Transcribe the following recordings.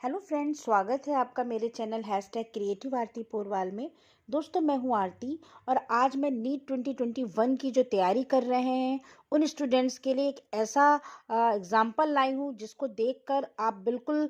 Hello friends, स्वागत है आपका मेरे चैनल हैशटैग क्रिएटिव आरती पोरवाल में। दोस्तों, मैं हूं आरती और आज मैं नीट 2021 की जो तैयारी कर रहे हैं उन स्टूडेंट्स के लिए एक ऐसा एग्जाम्पल लाई हूं जिसको देखकर आप बिल्कुल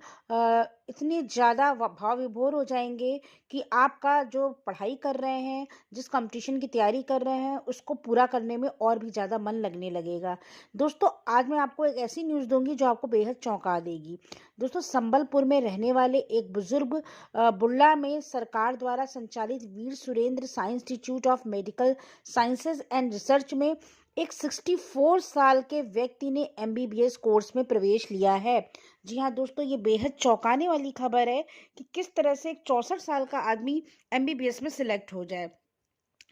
इतने ज़्यादा भाव विभोर हो जाएंगे कि आपका जो पढ़ाई कर रहे हैं, जिस कंपटीशन की तैयारी कर रहे हैं, उसको पूरा करने में और भी ज़्यादा मन लगने लगेगा। दोस्तों, आज मैं आपको एक ऐसी न्यूज़ दूंगी जो आपको बेहद चौंका देगी। दोस्तों, संबलपुर में रहने वाले एक बुजुर्ग बुल्ला में सरकार द्वारा संचालित वीर सुरेंद्र साइंस Institute of Medical Sciences and Research में एक 64 साल के व्यक्ति ने एमबीबीएस कोर्स में प्रवेश लिया है। जी हाँ दोस्तों, ये बेहद चौंकाने वाली खबर है कि किस तरह से एक 64 साल का आदमी एमबीबीएस में सिलेक्ट हो जाए।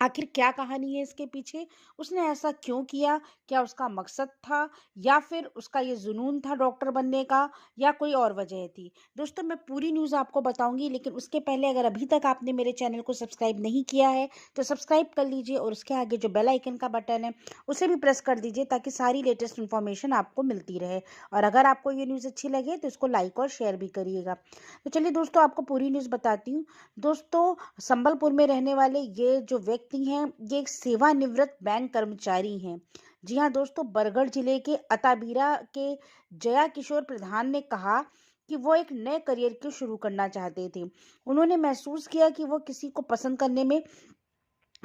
आखिर क्या कहानी है इसके पीछे? उसने ऐसा क्यों किया? क्या उसका मकसद था या फिर उसका ये जुनून था डॉक्टर बनने का, या कोई और वजह थी? दोस्तों, मैं पूरी न्यूज़ आपको बताऊंगी, लेकिन उसके पहले अगर अभी तक आपने मेरे चैनल को सब्सक्राइब नहीं किया है तो सब्सक्राइब कर लीजिए और उसके आगे जो बेल आइकन का बटन है उसे भी प्रेस कर दीजिए ताकि सारी लेटेस्ट इन्फॉर्मेशन आपको मिलती रहे। और अगर आपको ये न्यूज़ अच्छी लगे तो इसको लाइक और शेयर भी करिएगा। तो चलिए दोस्तों, आपको पूरी न्यूज़ बताती हूँ। दोस्तों, संबलपुर में रहने वाले ये जो व्यक्ति हैं, ये एक सेवानिवृत्त बैंक कर्मचारी हैं। जी हाँ दोस्तों, बरगढ़ जिले के अताबीरा के जया किशोर प्रधान ने कहा कि वो एक नए करियर को शुरू करना चाहते थे। उन्होंने महसूस किया कि वो किसी को पसंद करने में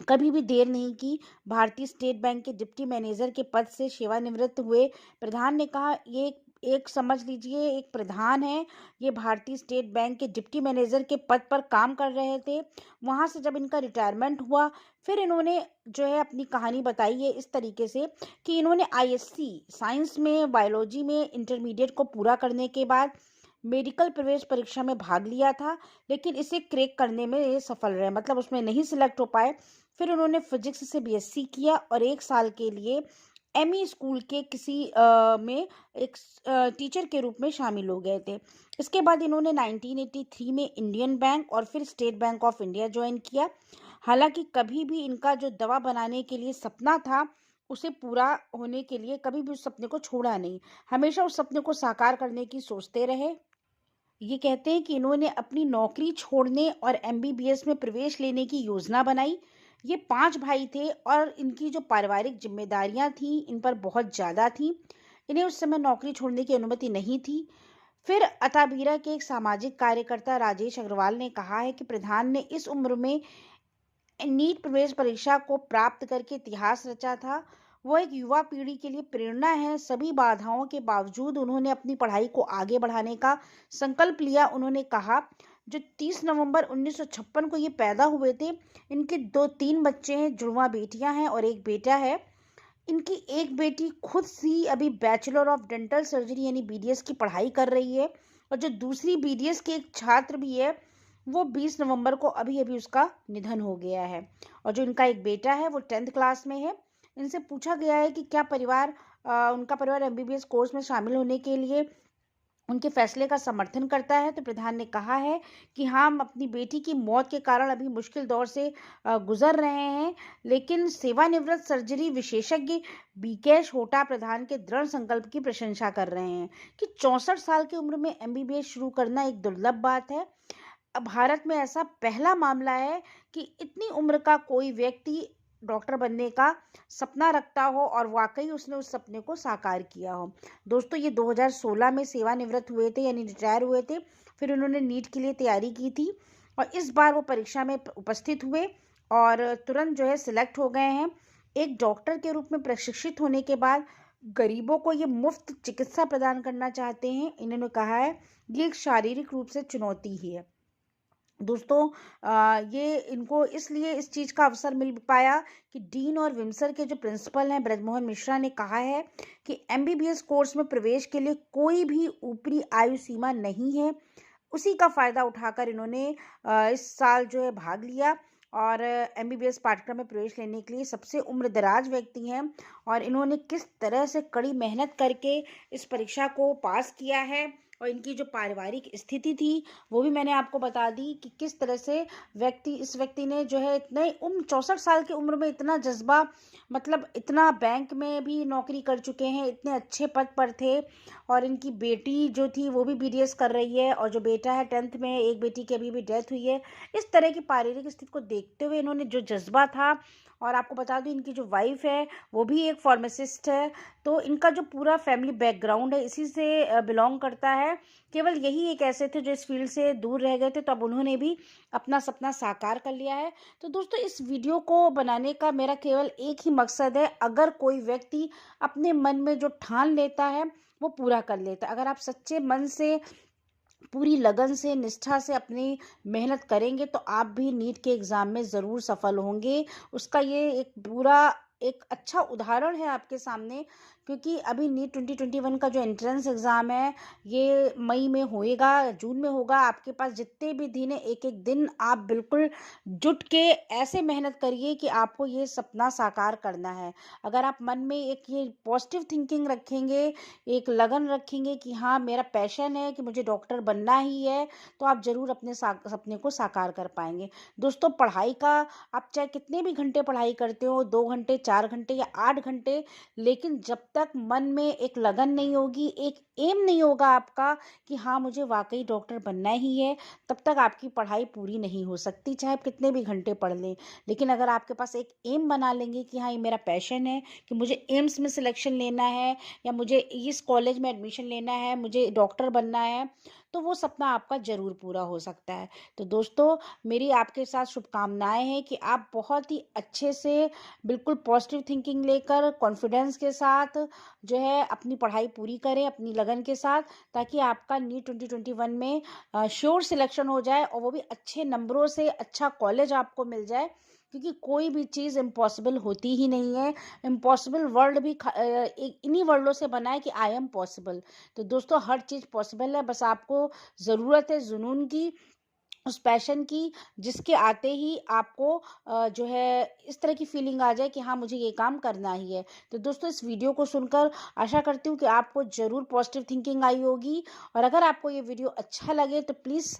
कभी भी देर नहीं की। भारतीय स्टेट बैंक के डिप्टी मैनेजर के पद से सेवानिवृत्त हुए प्रधान ने कहा, ये एक समझ लीजिए, एक प्रधान है, ये भारतीय स्टेट बैंक के डिप्टी मैनेजर के पद पर काम कर रहे थे। वहां से जब इनका रिटायरमेंट हुआ, फिर इन्होंने जो है अपनी कहानी बताई है इस तरीके से कि इन्होंने आईएससी साइंस में बायोलॉजी में इंटरमीडिएट को पूरा करने के बाद मेडिकल प्रवेश परीक्षा में भाग लिया था, लेकिन इसे क्रैक करने में ये सफल रहे, मतलब उसमें नहीं सिलेक्ट हो पाए। फिर उन्होंने फिजिक्स से बीएससी किया और एक साल के लिए एमई स्कूल के किसी में एक टीचर के रूप में शामिल हो गए थे। इसके बाद इन्होंने 1983 में इंडियन बैंक और फिर state bank of India join किया। हालांकि कभी भी इनका जो दवा बनाने के लिए सपना था, उसे पूरा होने के लिए कभी भी उस सपने को छोड़ा नहीं, हमेशा उस सपने को साकार करने की सोचते रहे। ये कहते हैं कि इन्होंने अपनी नौकरी छोड़ने और एमबीबीएस में प्रवेश लेने की योजना बनाई। ये 5 भाई थे और इनकी जो पारिवारिक जिम्मेदारियां थी इन पर बहुत ज़्यादा थी। इन्हें उस समय नौकरी छोड़ने की अनुमति नहीं थी। फिर अताबीरा के एक सामाजिक कार्यकर्ता राजेश अग्रवाल ने कहा है कि प्रधान ने इस उम्र में नीट प्रवेश परीक्षा को प्राप्त करके इतिहास रचा था। वो एक युवा पीढ़ी के लिए प्रेरणा है। सभी बाधाओं के बावजूद उन्होंने अपनी पढ़ाई को आगे बढ़ाने का संकल्प लिया। उन्होंने कहा, जो 30 नवंबर 1956 को ये पैदा हुए थे, इनके 2-3 बच्चे हैं, जुड़वा बेटियां हैं और एक बेटा है। इनकी एक बेटी खुद ही अभी बैचलर ऑफ डेंटल सर्जरी यानी बीडीएस की पढ़ाई कर रही है, और जो दूसरी बीडीएस के एक छात्र भी है, वो 20 नवंबर को अभी अभी उसका निधन हो गया है। और जो इनका एक बेटा है वो 10th क्लास में है। इनसे पूछा गया है कि क्या उनका परिवार एमबीबीएस कोर्स में शामिल होने के लिए उनके फैसले का समर्थन करता है, तो प्रधान ने कहा है कि हाँ, हम अपनी बेटी की मौत के कारण अभी मुश्किल दौर से गुजर रहे हैं, लेकिन सेवानिवृत्त सर्जरी विशेषज्ञ बीकेश होटा प्रधान के दृढ़ संकल्प की प्रशंसा कर रहे हैं कि 64 साल की उम्र में एमबीबीएस शुरू करना एक दुर्लभ बात है। अब भारत में ऐसा पहला मामला है कि इतनी उम्र का कोई व्यक्ति डॉक्टर बनने का सपना रखता हो और वाकई उसने उस सपने को साकार किया हो। दोस्तों, ये 2016 में सेवानिवृत्त हुए थे यानी रिटायर हुए थे। फिर उन्होंने नीट के लिए तैयारी की थी और इस बार वो परीक्षा में उपस्थित हुए और तुरंत जो है सिलेक्ट हो गए हैं। एक डॉक्टर के रूप में प्रशिक्षित होने के बाद गरीबों को ये मुफ्त चिकित्सा प्रदान करना चाहते हैं। इन्होंने कहा है, ये एक शारीरिक रूप से चुनौती ही है। दोस्तों, ये इनको इसलिए इस चीज़ का अवसर मिल पाया कि डीन और विम्सर के जो प्रिंसिपल हैं ब्रजमोहन मिश्रा ने कहा है कि एमबीबीएस कोर्स में प्रवेश के लिए कोई भी ऊपरी आयु सीमा नहीं है। उसी का फ़ायदा उठाकर इन्होंने इस साल जो है भाग लिया और एमबीबीएस पाठ्यक्रम में प्रवेश लेने के लिए सबसे उम्रदराज व्यक्ति हैं। और इन्होंने किस तरह से कड़ी मेहनत करके इस परीक्षा को पास किया है और इनकी जो पारिवारिक स्थिति थी वो भी मैंने आपको बता दी कि किस तरह से इस व्यक्ति ने जो है इतने 64 साल की उम्र में इतना जज्बा, मतलब इतना बैंक में भी नौकरी कर चुके हैं, इतने अच्छे पद पर थे। और इनकी बेटी जो थी वो भी बीडीएस कर रही है, और जो बेटा है 10th में, एक बेटी की अभी भी डेथ हुई है। इस तरह की पारिवारिक स्थिति को देखते हुए इन्होंने जो जज्बा था, और आपको बता दूं इनकी जो वाइफ है वो भी एक फार्मासिस्ट है, तो इनका जो पूरा फैमिली बैकग्राउंड है इसी से बिलोंग करता है। केवल यही एक ऐसे थे जो इस फील्ड से दूर रह गए थे, तो अब उन्होंने भी अपना सपना साकार कर लिया है। तो दोस्तों, इस वीडियो को बनाने का मेरा केवल एक ही मकसद है, अगर कोई व्यक्ति अपने मन में जो ठान लेता है वो पूरा कर लेता है। अगर आप सच्चे मन से, पूरी लगन से, निष्ठा से अपनी मेहनत करेंगे तो आप भी नीट के एग्ज़ाम में ज़रूर सफल होंगे। उसका ये एक अच्छा उदाहरण है आपके सामने, क्योंकि अभी नीट 2021 का जो एंट्रेंस एग्ज़ाम है ये मई में होएगा, जून में होगा। आपके पास जितने भी दिन है, एक एक दिन आप बिल्कुल जुट के ऐसे मेहनत करिए कि आपको ये सपना साकार करना है। अगर आप मन में एक ये पॉजिटिव थिंकिंग रखेंगे, एक लगन रखेंगे कि हाँ मेरा पैशन है कि मुझे डॉक्टर बनना ही है, तो आप ज़रूर अपने सपने को साकार कर पाएंगे। दोस्तों, पढ़ाई का आप चाहे कितने भी घंटे पढ़ाई करते हो, 2 घंटे, 4 घंटे या 8 घंटे, लेकिन जब तक मन में एक लगन नहीं होगी, एक एम नहीं होगा आपका कि हाँ मुझे वाकई डॉक्टर बनना ही है, तब तक आपकी पढ़ाई पूरी नहीं हो सकती, चाहे आप कितने भी घंटे पढ़ लें। लेकिन अगर आपके पास एक एम बना लेंगे कि हाँ ये मेरा पैशन है, कि मुझे एम्स में सिलेक्शन लेना है, या मुझे इस कॉलेज में एडमिशन लेना है, मुझे डॉक्टर बनना है, तो वो सपना आपका ज़रूर पूरा हो सकता है। तो दोस्तों, मेरी आपके साथ शुभकामनाएं हैं कि आप बहुत ही अच्छे से, बिल्कुल पॉजिटिव थिंकिंग लेकर, कॉन्फिडेंस के साथ जो है अपनी पढ़ाई पूरी करें, अपनी लगन के साथ, ताकि आपका नीट 2021 में श्योर सिलेक्शन हो जाए, और वो भी अच्छे नंबरों से, अच्छा कॉलेज आपको मिल जाए। क्योंकि कोई भी चीज़ इम्पॉसिबल होती ही नहीं है। इम्पॉसिबल वर्ड भी इन्हीं वर्डों से बना है कि आई एम पॉसिबल। तो दोस्तों, हर चीज़ पॉसिबल है, बस आपको ज़रूरत है जुनून की, उस पैशन की, जिसके आते ही आपको जो है इस तरह की फीलिंग आ जाए कि हाँ मुझे ये काम करना ही है। तो दोस्तों, इस वीडियो को सुनकर आशा करती हूँ कि आपको ज़रूर पॉजिटिव थिंकिंग आई होगी। और अगर आपको ये वीडियो अच्छा लगे तो प्लीज़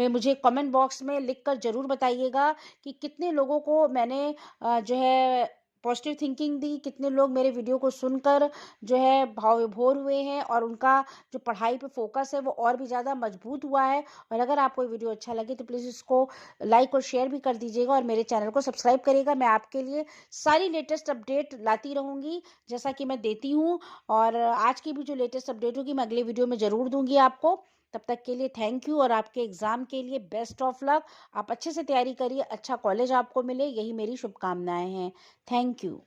मुझे कमेंट बॉक्स में लिख कर ज़रूर बताइएगा कि कितने लोगों को मैंने जो है पॉजिटिव थिंकिंग दी, कितने लोग मेरे वीडियो को सुनकर जो है भाव विभोर हुए हैं, और उनका जो पढ़ाई पे फोकस है वो और भी ज़्यादा मजबूत हुआ है। और अगर आपको ये वीडियो अच्छा लगे तो प्लीज़ इसको लाइक और शेयर भी कर दीजिएगा, और मेरे चैनल को सब्सक्राइब करिएगा। मैं आपके लिए सारी लेटेस्ट अपडेट लाती रहूँगी, जैसा कि मैं देती हूँ। और आज की भी जो लेटेस्ट अपडेट होगी मैं अगले वीडियो में ज़रूर दूंगी आपको। तब तक के लिए थैंक यू, और आपके एग्ज़ाम के लिए बेस्ट ऑफ लक। आप अच्छे से तैयारी करिए, अच्छा कॉलेज आपको मिले, यही मेरी शुभकामनाएं हैं। Thank you.